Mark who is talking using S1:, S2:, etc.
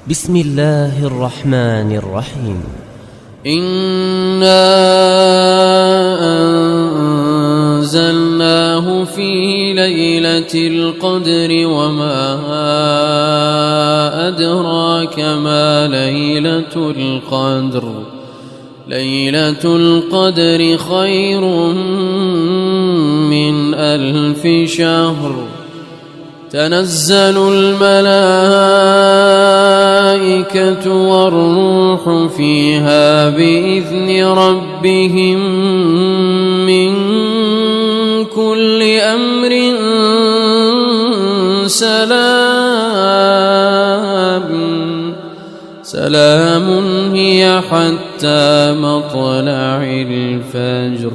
S1: بسم الله الرحمن الرحيم.
S2: إنا أنزلناه في ليلة القدر وما أدراك ما ليلة القدر. ليلة القدر خير من 1000 شهر. تنزل الملائكة والروح فيها بإذن ربهم من كل أمر. سلام هي حتى مطلع الفجر.